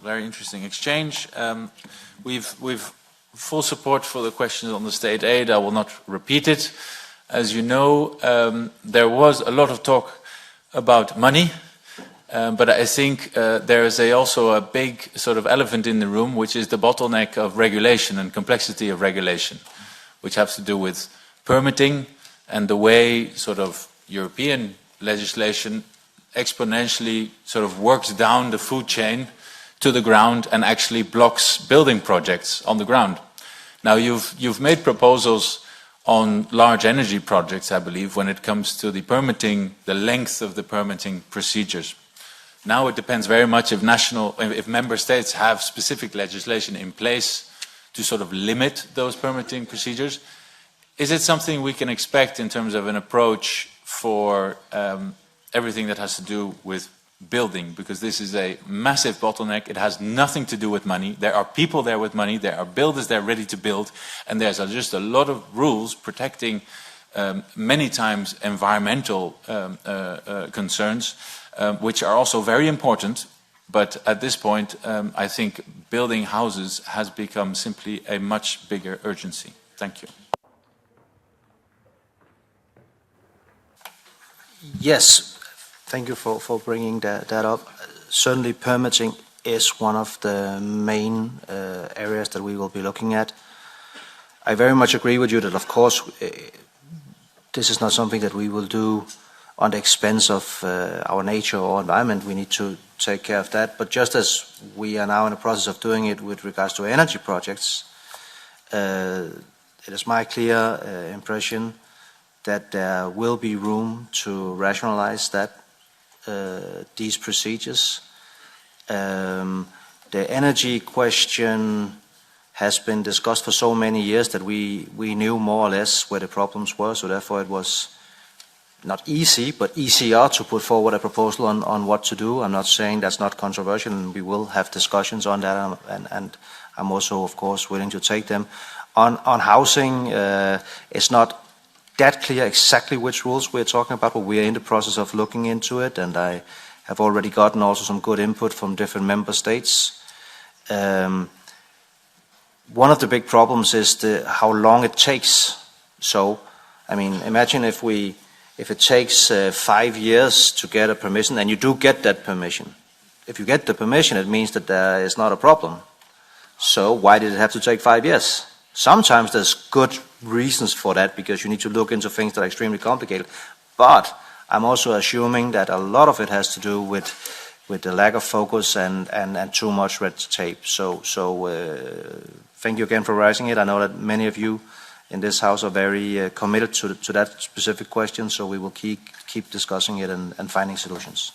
very interesting exchange. We've full support for the questions on the state aid. I will not repeat it. As you know, there was a lot of talk about money, but I think there is also a big sort of elephant in the room, which is the bottleneck of regulation and complexity of regulation, which has to do with permitting and the way sort of European legislation exponentially sort of works down the food chain to the ground and actually blocks building projects on the ground. Now you've made proposals on large energy projects, I believe, when it comes to the permitting, the length of the permitting procedures. Now it depends very much if member states have specific legislation in place to sort of limit those permitting procedures. Is it something we can expect in terms of an approach for everything that has to do with building? Because this is a massive bottleneck. It has nothing to do with money. There are people there with money. There are builders there ready to build. And there's just a lot of rules protecting many times environmental concerns, which are also very important. But at this point, I think building houses has become simply a much bigger urgency. Thank you. Yes, thank you for bringing that up. Certainly permitting is one of the main areas that we will be looking at. I very much agree with you that, of course, this is not something that we will do on the expense of our nature or environment. We need to take care of that. But just as we are now in the process of doing it with regards to energy projects, it is my clear impression that there will be room to rationalize these procedures. The energy question has been discussed for so many years that we knew more or less where the problems were, so therefore it was not easy, but easier to put forward a proposal on what to do. I'm not saying that's not controversial, and we will have discussions on that, and I'm also, of course, willing to take them. On housing, it's not that clear exactly which rules we're talking about, but we are in the process of looking into it, and I have already gotten also some good input from different member states. One of the big problems is how long it takes. So, I mean, imagine if it takes 5 years to get a permission, and you do get that permission. If you get the permission, it means that there is not a problem. So why did it have to take 5 years? Sometimes there's good reasons for that, because you need to look into things that are extremely complicated. But I'm also assuming that a lot of it has to do with the lack of focus and too much red tape. So thank you again for raising it. I know that many of you in this House are very committed to that specific question, so we will keep discussing it and finding solutions.